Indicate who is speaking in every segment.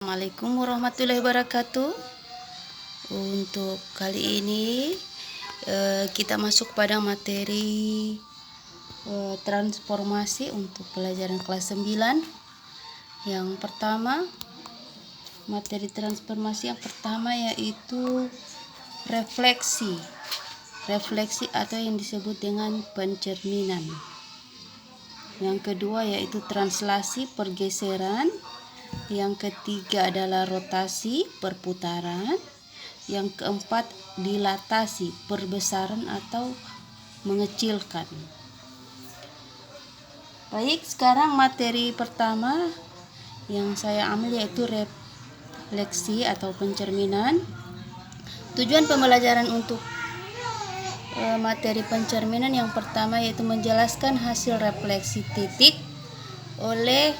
Speaker 1: Assalamualaikum warahmatullahi wabarakatuh. Untuk kali ini kita masuk pada materi transformasi untuk pelajaran kelas 9. Yang pertama, materi transformasi yang pertama yaitu refleksi. Refleksi atau yang disebut dengan pencerminan. Yang kedua yaitu translasi, pergeseran. Yang ketiga adalah rotasi, perputaran. Yang keempat dilatasi, perbesaran atau mengecilkan. Baik, sekarang materi pertama yang saya ambil yaitu refleksi atau pencerminan. Tujuan pembelajaran untuk materi pencerminan yang pertama yaitu menjelaskan hasil refleksi titik oleh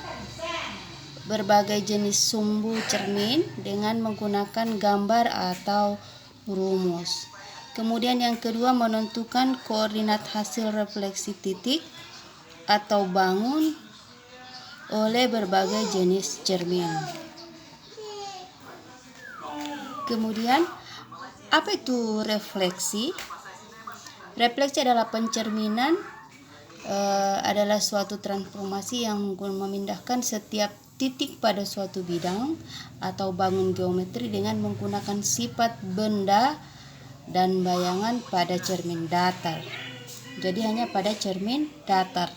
Speaker 1: berbagai jenis sumbu cermin dengan menggunakan gambar atau rumus. Kemudian yang kedua, menentukan koordinat hasil refleksi titik atau bangun oleh berbagai jenis cermin. Kemudian, apa itu refleksi? Refleksi adalah pencerminan, adalah suatu transformasi yang memindahkan setiap titik pada suatu bidang atau bangun geometri dengan menggunakan sifat benda dan bayangan pada cermin datar. Jadi hanya pada cermin datar.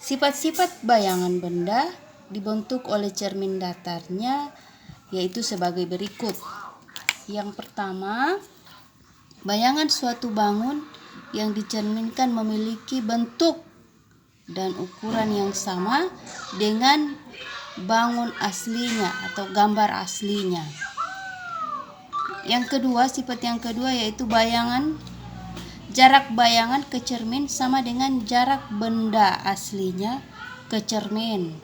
Speaker 1: Sifat-sifat bayangan benda dibentuk oleh cermin datarnya yaitu sebagai berikut. Yang pertama, bayangan suatu bangun yang dicerminkan memiliki bentuk dan ukuran yang sama dengan bangun aslinya atau gambar aslinya. Yang kedua, sifat yang kedua yaitu jarak bayangan ke cermin sama dengan jarak benda aslinya ke cermin.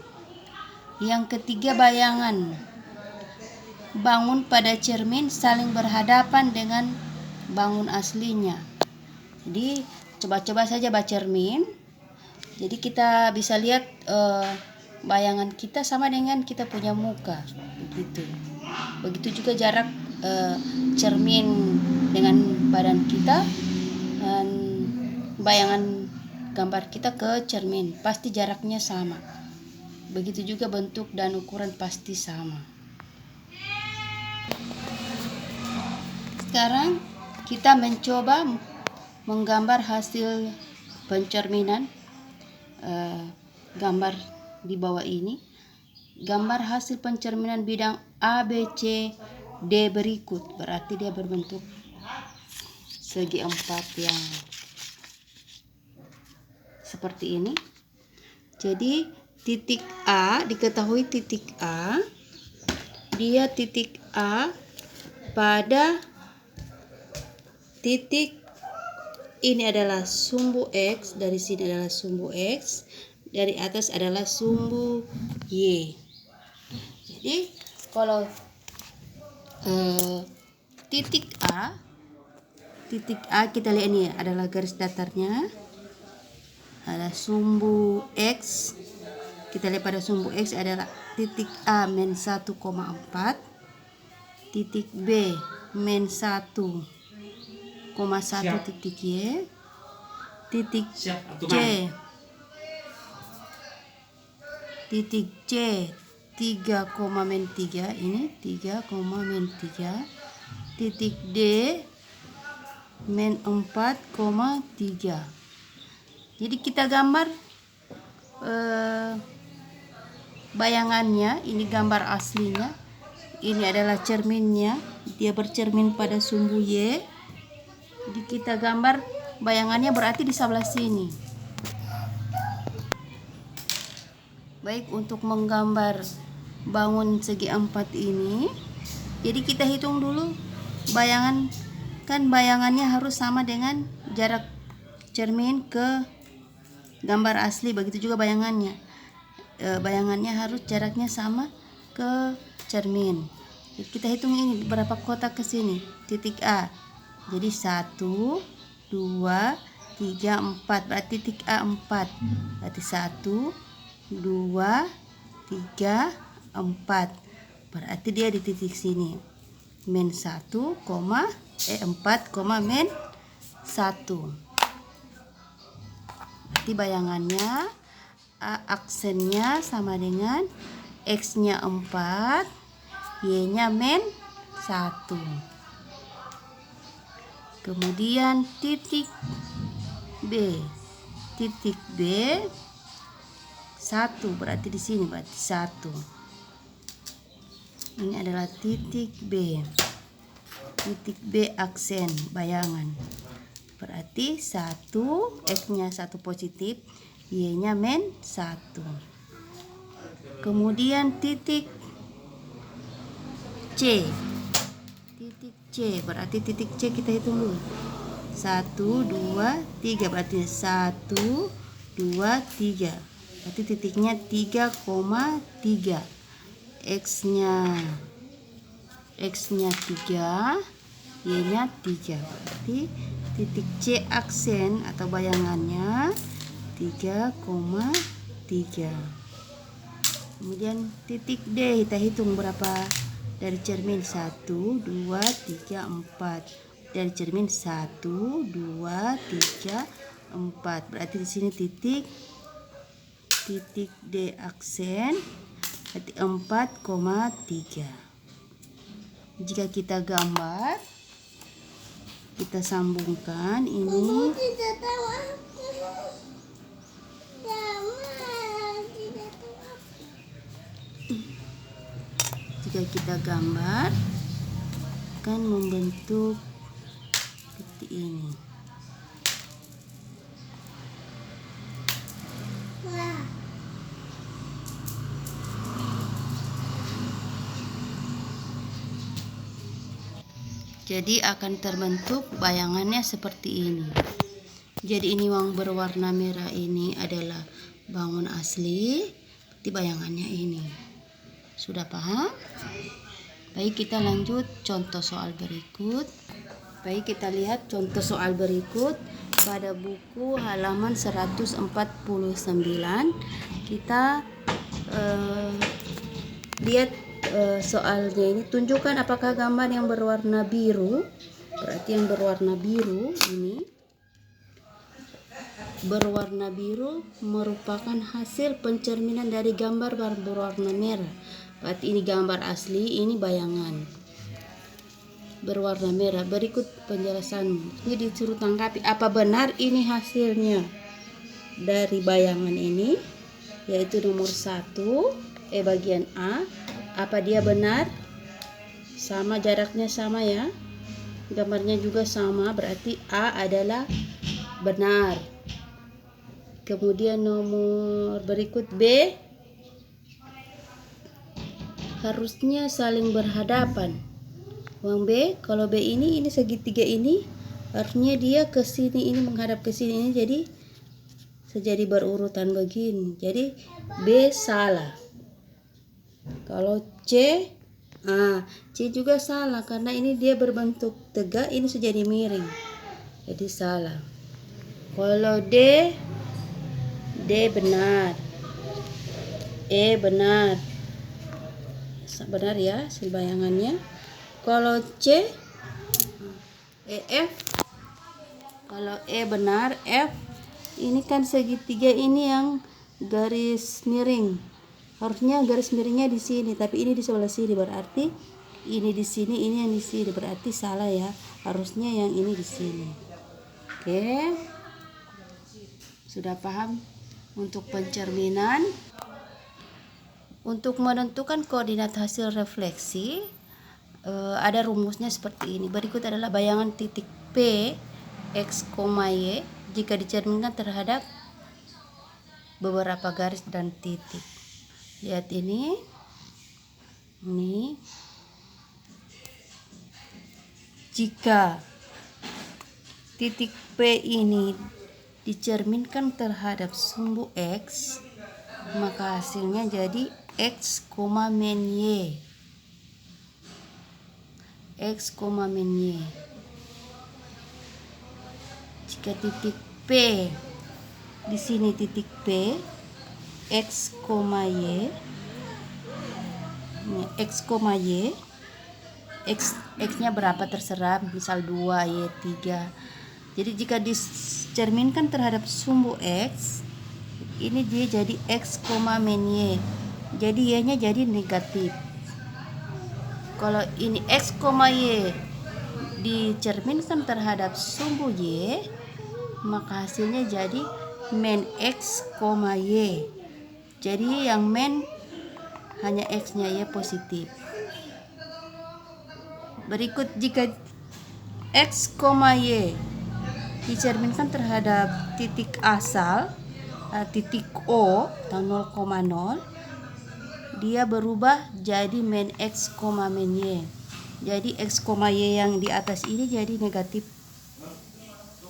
Speaker 1: Yang ketiga, bayangan bangun pada cermin saling berhadapan dengan bangun aslinya. Jadi coba-coba saja baca cermin. Jadi kita bisa lihat bayangan kita sama dengan kita punya muka, begitu. Begitu juga jarak cermin dengan badan kita dan bayangan gambar kita ke cermin pasti jaraknya sama. Begitu juga bentuk dan ukuran pasti sama. Sekarang kita mencoba menggambar hasil pencerminan. Gambar di bawah ini, gambar hasil pencerminan bidang A, B, C, D berikut. Berarti dia berbentuk segi empat yang seperti ini. Jadi titik A, diketahui titik A, dia titik A pada titik ini adalah sumbu X, dari sini adalah sumbu X, dari atas adalah sumbu Y. Jadi kalau titik A kita lihat ini adalah garis datarnya, ada sumbu X. Kita lihat pada sumbu X adalah titik A min 1,4, titik B min 1,1 titik Y, titik C 3,3, ini 3,3, titik D min 4,3. Jadi kita gambar bayangannya, ini gambar aslinya, ini adalah cerminnya, dia bercermin pada sumbu Y. Jadi kita gambar bayangannya berarti di sebelah sini. Baik, untuk menggambar bangun segi empat ini, jadi kita hitung dulu bayangan, kan bayangannya harus sama dengan jarak cermin ke gambar asli. Begitu juga bayangannya, bayangannya harus jaraknya sama ke cermin. Jadi kita hitung ini berapa kotak ke sini, titik A. Jadi 1, 2, 3, 4. Berarti titik A 4. Berarti 1, 2, 3, Berarti dia di titik sini. Min 1, 4, min 1. Berarti bayangannya aksennya sama dengan X-nya 4, Y-nya min 1. Kemudian titik B. Titik B 1, berarti di sini berarti 1. Ini adalah titik B. Titik B aksen bayangan. Berarti 1, X-nya 1 positif, Y-nya min 1. Kemudian titik C. Titik C, berarti titik C kita hitung dulu. 1, 2, 3, berarti 1, 2, 3. Berarti titiknya 3,3. X-nya 3, Y-nya 3. Berarti titik C aksen atau bayangannya 3,3. Kemudian titik D kita hitung berapa dari cermin. 1, 2, 3, 4. Dari cermin 1, 2, 3, 4. Berarti di sini titik D aksen berarti 4,3. Jika kita gambar, kita sambungkan ini. Jika kita gambar akan membentuk seperti ini. Jadi akan terbentuk bayangannya seperti ini. Jadi ini yang berwarna merah ini adalah bangun asli, seperti bayangannya ini. Sudah paham? Baik, kita lanjut contoh soal berikut. Baik, kita lihat contoh soal berikut pada buku halaman 149. Kita lihat soalnya ini. Tunjukkan apakah gambar yang berwarna biru, berarti yang berwarna biru ini berwarna biru merupakan hasil pencerminan dari gambar berwarna merah. Berarti ini gambar asli, ini bayangan berwarna merah. Berikut penjelasan. Ini disuruh tangkapi apa benar ini hasilnya dari bayangan ini, yaitu nomor 1 bagian A. Apa dia benar? Sama, jaraknya sama ya. Gambarnya juga sama, berarti A adalah benar. Kemudian nomor berikut B. Harusnya saling berhadapan. Uang B, kalau B ini segitiga ini, harusnya dia ke sini, ini menghadap ke sini, ini jadi berurutan begini. Jadi B salah. Kalau C juga salah karena ini dia berbentuk tegak, ini jadi miring, jadi salah. Kalau D benar, E benar ya hasil bayangannya. Kalau C, F. Kalau E benar, F ini kan segitiga ini yang garis miring. Harusnya garis miringnya di sini, tapi ini di sebelah sini, berarti ini di sini, ini yang di sini, berarti salah ya. Harusnya yang ini di sini. Oke. Sudah paham untuk pencerminan? Untuk menentukan koordinat hasil refleksi, ada rumusnya seperti ini. Berikut adalah bayangan titik P, X, Y jika dicerminkan terhadap beberapa garis dan titik. Lihat ini. Jika titik P ini dicerminkan terhadap sumbu X, maka hasilnya jadi X, min Y. X, min Y. Jika titik P di sini titik P, X, Y Ini X, Y. X-nya berapa terserah, misal 2, Y 3. Jadi jika dicerminkan terhadap sumbu X, ini dia jadi X, min Y. Jadi Y-nya jadi negatif. Kalau ini X, Y dicerminkan terhadap sumbu Y, maka hasilnya jadi min X, Y. Jadi yang min hanya X-nya, Y positif. Berikut jika X, Y dicerminkan terhadap titik asal, titik O atau 0,0, dia berubah jadi min X, min Y. Jadi X, Y yang di atas ini jadi negatif.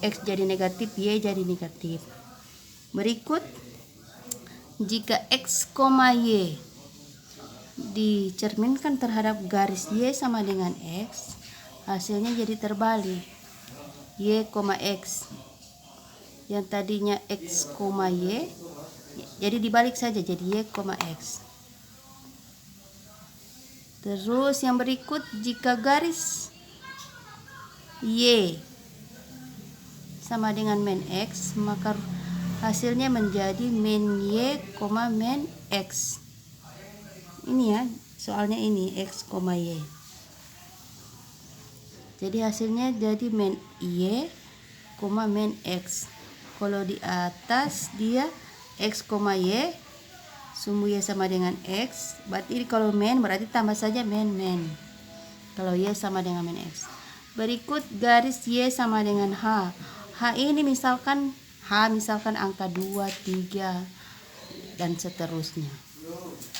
Speaker 1: X jadi negatif, Y jadi negatif. Berikut jika X, Y dicerminkan terhadap garis Y sama dengan X, hasilnya jadi terbalik. Y, X. Yang tadinya X, Y, jadi dibalik saja jadi Y, X. Terus yang berikut, jika garis Y sama dengan min X, maka hasilnya menjadi min Y, min X. Ini ya, soalnya ini X, Y. Jadi hasilnya jadi min Y, min X. Kalau di atas dia X, Y, sumbu Y sama dengan X, berarti kalau min berarti tambah saja min. Kalau Y sama dengan min X. Berikut garis Y sama dengan H. H ini misalkan angka 2, 3 dan seterusnya.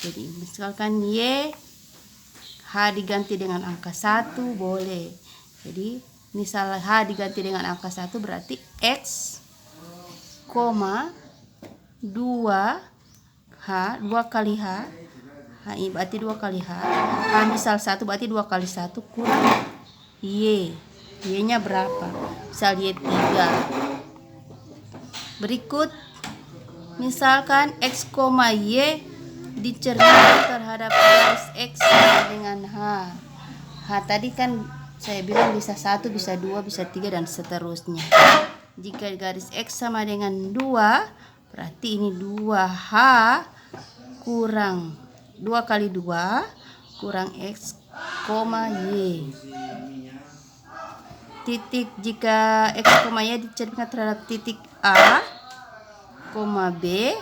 Speaker 1: Jadi misalkan Y, H diganti dengan angka 1 boleh. Jadi misal H diganti dengan angka 1 berarti X, 2 H, 2 kali H. H ini berarti 2 kali H. H misal 1 berarti 2 kali 1 kurang Y. Y-nya berapa? Misal Y 3. Berikut misalkan X, Y dicerminkan terhadap garis X sama dengan H. H tadi kan saya bilang bisa 1, bisa 2, bisa 3 dan seterusnya. Jika garis X sama dengan 2, berarti ini 2H kurang 2 kali 2 kurang X, Y. Titik jika X, Y dicerminkan terhadap titik A, B,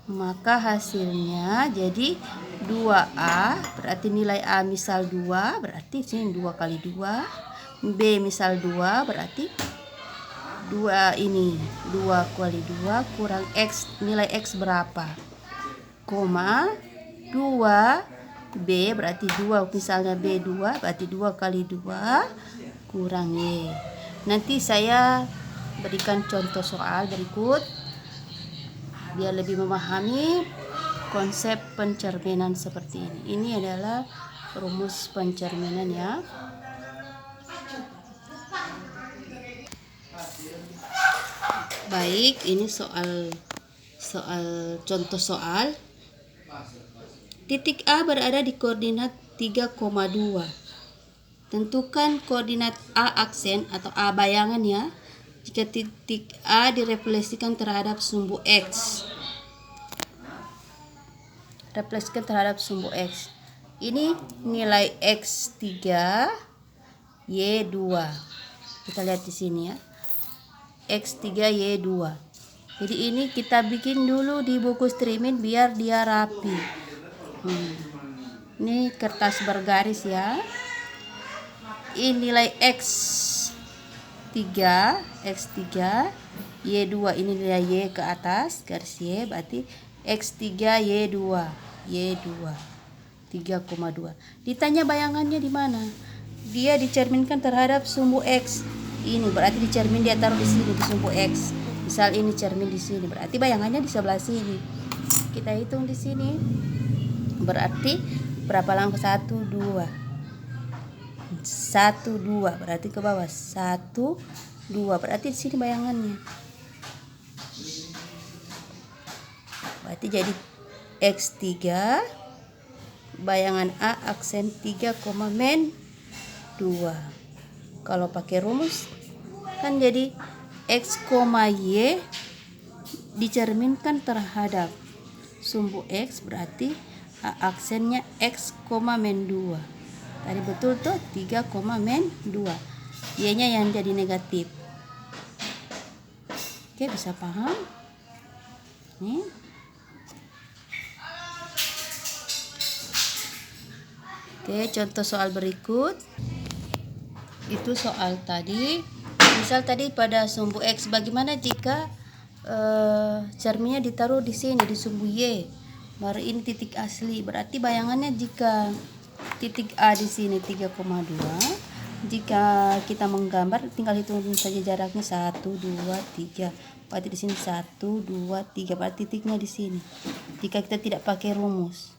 Speaker 1: maka hasilnya jadi 2A, berarti nilai A misal 2, berarti sini 2 kali 2. B misal 2, berarti 2 ini 2 kali 2 kurang X, nilai X berapa? 2, B berarti 2, misalnya B 2, berarti 2 kali 2 kurang Y. Nanti saya berikan contoh soal berikut biar lebih memahami konsep pencerminan seperti ini. Ini adalah rumus pencerminan ya. Baik, ini contoh soal. Titik A berada di koordinat 3,2. Tentukan koordinat A aksen atau A bayangan ya, jika titik A direfleksikan terhadap sumbu X. Refleksikan terhadap sumbu X. Ini nilai X3, Y2. Kita lihat di sini ya. X3, Y2. Jadi ini kita bikin dulu di buku streaming biar dia rapi. Ini kertas bergaris ya. Ini nilai X3, Y2, ini nilai Y ke atas, garis Y, berarti X3, Y2, 3,2. Ditanya bayangannya di mana? Dia dicerminkan terhadap sumbu X. Ini berarti dicermin, dia taruh di sini di sumbu X. Misal ini cermin di sini, berarti bayangannya di sebelah sini. Kita hitung di sini. Berarti berapa langkah? 1, 2. 1, 2 berarti ke bawah 1, 2 berarti di sini bayangannya. Berarti jadi X3 bayangan A aksen 3, men 2. Kalau pakai rumus kan jadi X, Y dicerminkan terhadap sumbu X, berarti A aksennya X, men 2. Tadi betul tuh 3, men 2. Y-nya yang jadi negatif. Oke, bisa paham? Nih. Oke, contoh soal berikut. Itu soal tadi. Misal tadi pada sumbu X, bagaimana jika cerminnya ditaruh di sini di sumbu Y? Baru ini titik asli. Berarti bayangannya jika titik A di sini 3,2, jika kita menggambar tinggal hitung saja jaraknya 1, 2, 3. Berarti di sini 1, 2, 3. Berarti titiknya di sini. Jika kita tidak pakai rumus,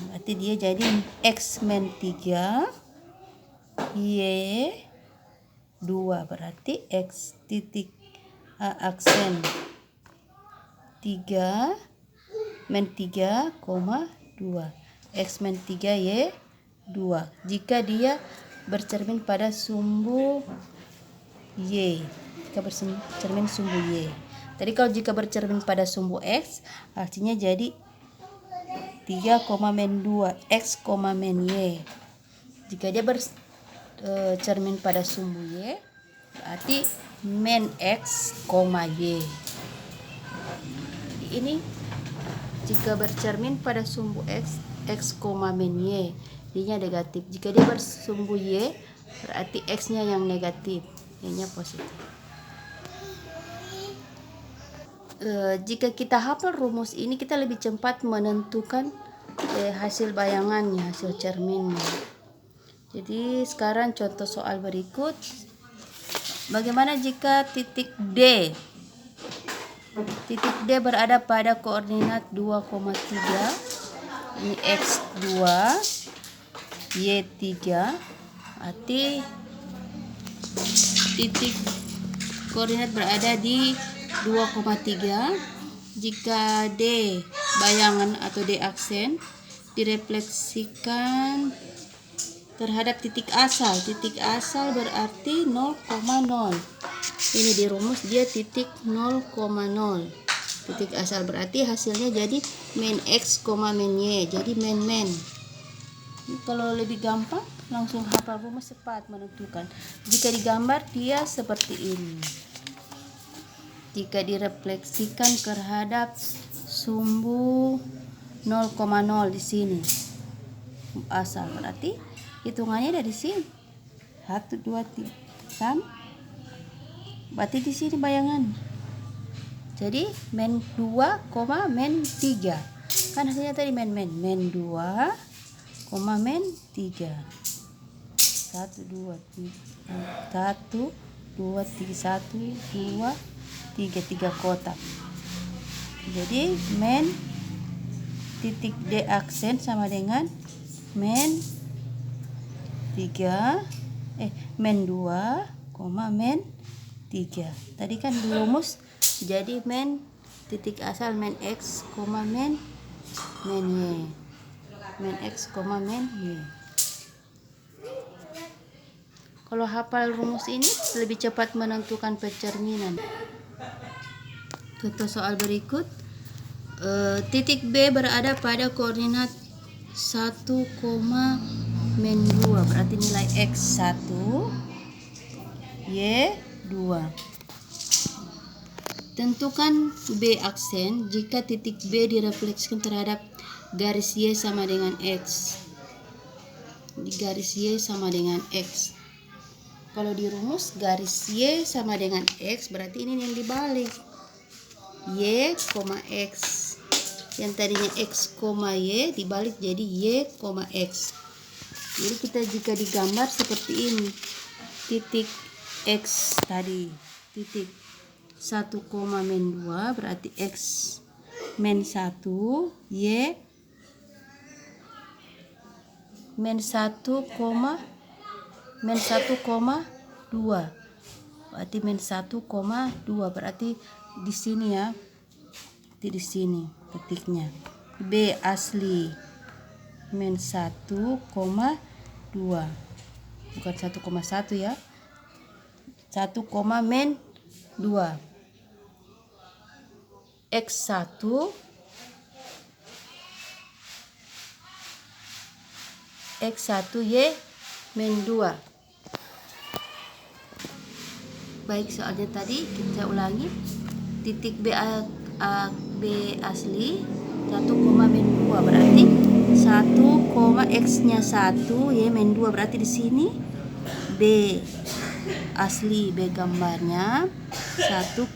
Speaker 1: berarti dia jadi X men 3, Y 2. Berarti X titik A aksen 3, men 3, 2. X men 3, Y 2. Jika dia bercermin pada sumbu Y. Jika bercermin sumbu Y. Tadi kalau jika bercermin pada sumbu X, artinya jadi 3, men 2, X, men Y. Jika dia bercermin pada sumbu Y, berarti men X, Y. Jadi ini jika bercermin pada sumbu X, men Y, Y-nya negatif. Jika dia bersumbu Y, berarti X-nya yang negatif, Y-nya positif. Jika kita hafal rumus ini, kita lebih cepat menentukan hasil bayangannya, hasil cerminnya. Jadi sekarang contoh soal berikut. Bagaimana jika titik D berada pada koordinat 2,3, ini X2, Y3, arti titik koordinat berada di 2,3 jika D bayangan atau D aksen direfleksikan terhadap titik asal. Titik asal berarti 0,0. Ini di rumus dia titik 0,0. Titik asal berarti hasilnya jadi men X, men Y. Jadi men. Kalau lebih gampang langsung hafal rumus cepat menentukan. Jika digambar dia seperti ini. Jika direfleksikan terhadap sumbu 0,0 di sini asal, berarti hitungannya dari sini 1, 2, 3 sama. Berarti di sini bayangan. Jadi men 2, men 3. Kan hasilnya tadi men 2, men 3. 1, 2, 3. 1, 2, 3, 1, 2, 3 kotak. Jadi men titik D aksen sama dengan men 3, men 2, men 3. Tadi kan rumus jadi men titik asal men X, men Y. Men X, men Y. Kalau hafal rumus ini lebih cepat menentukan pencerminan. Contoh soal berikut. Titik B berada pada koordinat 1, men 2. Berarti nilai X 1, Y 2. Tentukan B aksen jika titik B direfleksikan terhadap garis Y sama dengan X. Di garis Y sama dengan X. Kalau di rumus garis Y sama dengan X, berarti ini yang dibalik. Y, X. Yang tadinya X, Y dibalik jadi Y, X. Jadi kita jika digambar seperti ini. Titik X tadi. Titik 1, men 2 berarti X men 1, Y men 1, men 1,2. Berarti men 1,2 berarti di sini ya. Di sini titiknya. B asli. min 1,2. Bukan 1,1 ya. 1, min 2. X1 Y min 2. Baik, soalnya tadi kita ulangi. Titik B asli 1, min 2 berarti 1, X-nya 1 Y min 2 berarti di sini B asli, B gambarnya 1,2.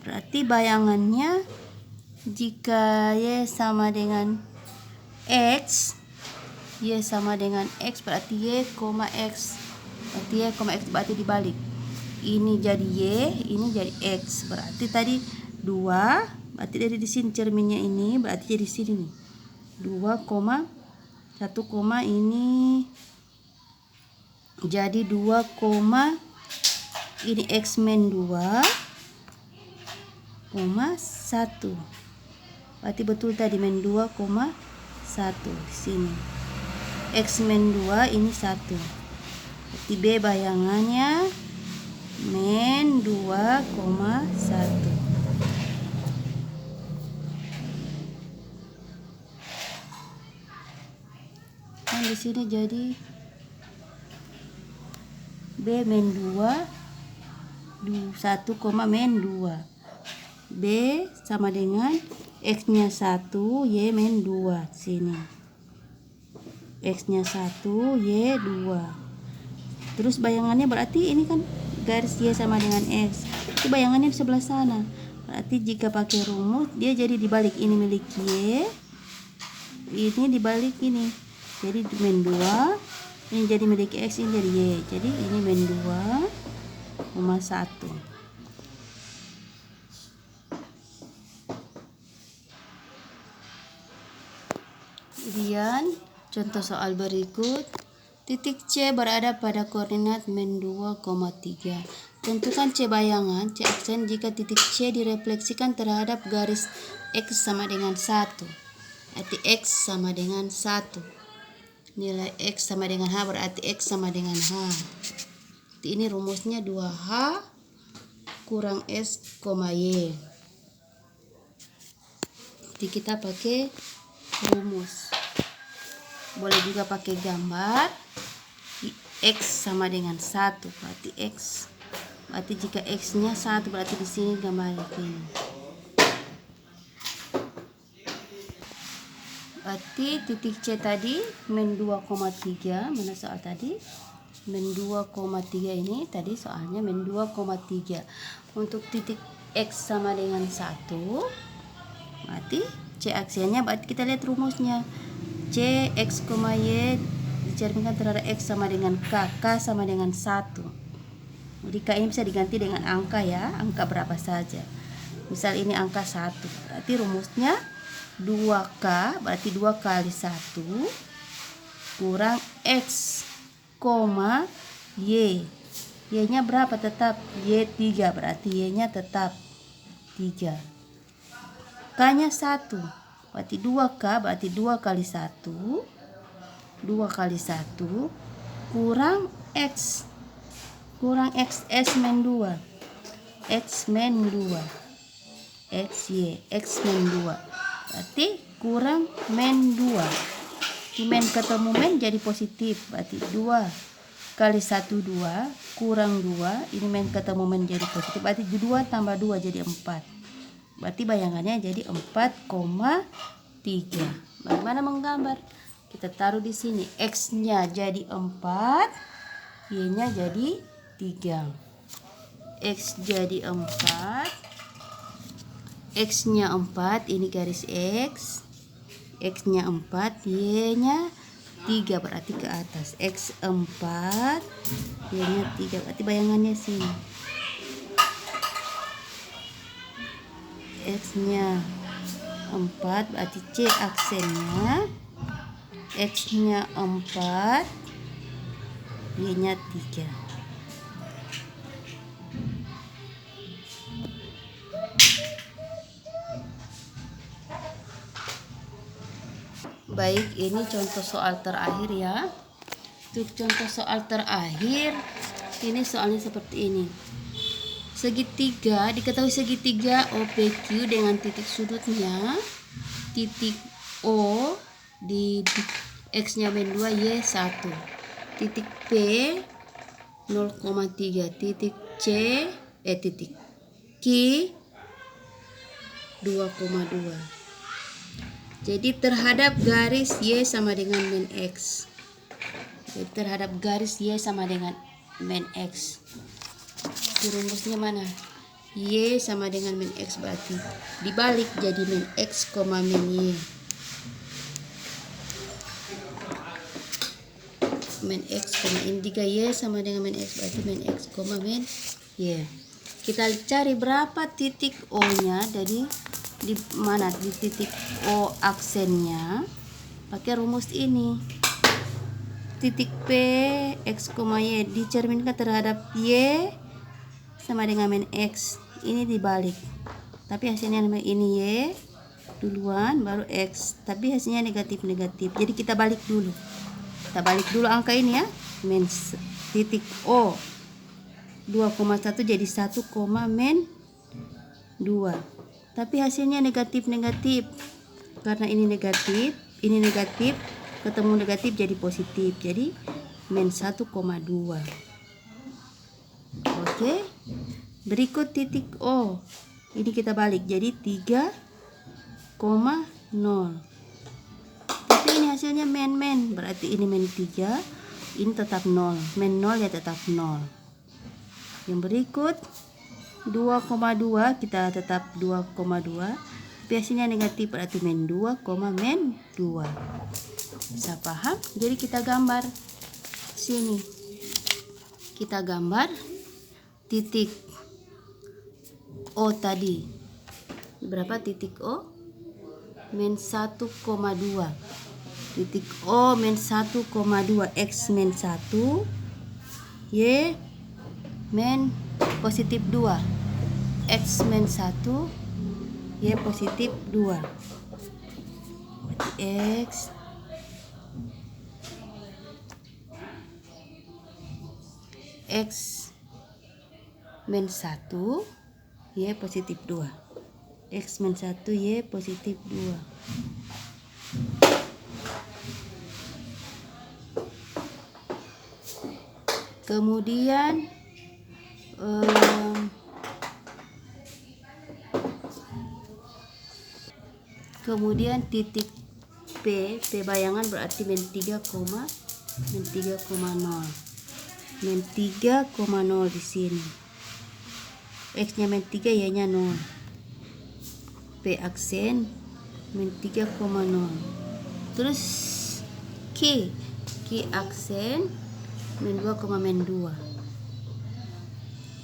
Speaker 1: Berarti bayangannya jika Y sama dengan X, Y sama dengan X berarti Y, X. Berarti Y, X berarti dibalik. Ini jadi Y, ini jadi X. Berarti tadi 2, berarti dari di sini cerminnya ini berarti jadi sini nih. 2, 1, ini jadi 2, ini X min 2, 1. Berarti betul tadi min 2,1 di sini. X min 2 ini 1. Berarti B bayangannya min 2,1. Nah, di sini jadi B min 2, 1, min 2. B sama dengan X-nya 1, Y min 2 sini. X-nya 1, Y 2. Terus bayangannya berarti ini kan garis Y sama dengan X. Itu bayangannya di sebelah sana. Berarti jika pakai rumus dia jadi dibalik, ini milik Y, ini dibalik ini. Jadi min 2, ini jadi milik X, ini jadi Y. Jadi ini min 2,1. Kemudian contoh soal berikut. Titik C berada pada koordinat min 2,3. Tentukan C bayangan, C aksen jika titik C direfleksikan terhadap garis X sama dengan 1. Berarti X sama dengan 1. Nilai X sama dengan H berarti X sama dengan H. Ini rumusnya 2H kurang S, Y. Jadi kita pakai rumus. Boleh juga pakai gambar. X sama dengan 1 berarti X. Berarti jika X-nya 1 berarti di sini gambar ini. Berarti titik C tadi min 2,3, mana soal tadi? Min 2,3 ini tadi soalnya min 2,3. Untuk titik X sama dengan 1, berarti C aksennya, berarti kita lihat rumusnya. C, X, Y dicerminkan terhadap X sama dengan K, K sama dengan 1. Jadi K ini bisa diganti dengan angka ya, angka berapa saja. Misal ini angka 1, berarti rumusnya 2K, berarti 2 kali 1 kurang X, Y. Y-nya berapa? Tetap Y3, berarti Y-nya tetap 3. K-nya 1, berarti 2K, berarti 2 kali 1. 2 kali 1 kurang X. Kurang X, S min 2. X min 2. X, Y, X min 2. Berarti kurang min 2. Di min ketemu min jadi positif. Berarti 2 kali 1 2 kurang 2. Ini min ketemu min jadi positif. Berarti 2 tambah 2 jadi 4. Berarti bayangannya jadi 4,3. Bagaimana menggambar? Kita taruh di sini. X-nya jadi 4. Y-nya jadi 3. X jadi 4. X-nya 4, ini garis X. X-nya 4, Y-nya 3, berarti ke atas. X 4, Y-nya 3, berarti bayangannya sini. X-nya 4, berarti C aksennya. X-nya 4, Y-nya 3. Baik, ini contoh soal terakhir ya. Untuk contoh soal terakhir, ini soalnya seperti ini. Segitiga, diketahui segitiga OPQ dengan titik sudutnya titik O di X-nya min 2, Y 1. Titik P 0,3, titik C titik Q 2,2. Jadi terhadap garis Y sama dengan min X. Jadi terhadap garis Y sama dengan min X. Rumusnya mana? Y sama dengan min X, berarti dibalik jadi min X, min Y. Min X, ini 3Y sama dengan min X, berarti min X, min Y. Kita cari berapa titik O-nya, jadi di mana di titik O aksennya, pakai rumus ini. Titik P X, Y dicerminkan terhadap Y sama dengan min X. Ini dibalik, tapi hasilnya ini Y duluan baru X, tapi hasilnya negatif. Jadi kita balik dulu angka ini ya. Min titik O 2,1 jadi 1, min 2, tapi hasilnya negatif. Karena ini negatif ketemu negatif jadi positif, jadi min 1,2. Oke, berikut titik O, ini kita balik jadi 3,0, tapi ini hasilnya min, berarti ini min 3, ini tetap 0, min 0 ya tetap 0. Yang berikut 2,2, kita tetap 2,2, tapi hasilnya negatif, berarti min 2, min 2. Bisa paham? Jadi kita gambar sini, kita gambar titik O tadi. Berapa titik O? Min 1,2. Titik O min 1,2, X min 1, Y min positif 2. X min 1, Y positif 2. Berarti X min 1, Y positif 2. X min 1, Y positif 2. Kemudian titik P bayangan berarti min 3,0. Min 3,0 di sini. X-nya min 3, Y-nya 0. P aksen min 3,0. Terus Q aksen min 2, min 2.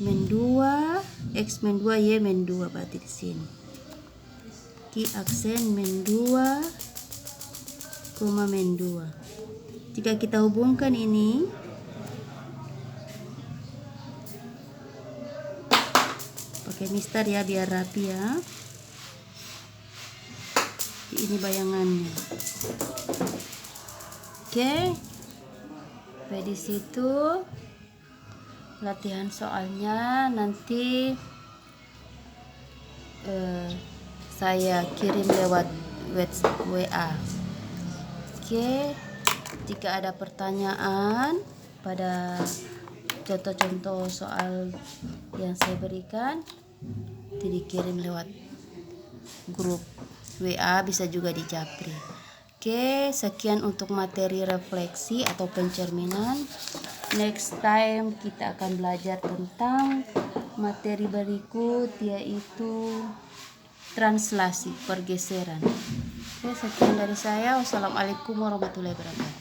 Speaker 1: Min 2, X min 2, Y min 2, berarti di sini. Q aksen min 2, min 2. Jika kita hubungkan ini, pakai mistar ya biar rapi ya. Ini bayangannya. Oke. Di situ latihan soalnya nanti saya kirim lewat WA. Oke. Jika ada pertanyaan pada contoh-contoh soal yang saya berikan, dikirim lewat grup WA, bisa juga di Japri. Oke, sekian untuk materi refleksi atau pencerminan. Next time kita akan belajar tentang materi berikut, yaitu translasi, pergeseran. Oke, sekian dari saya. Wassalamualaikum warahmatullahi wabarakatuh.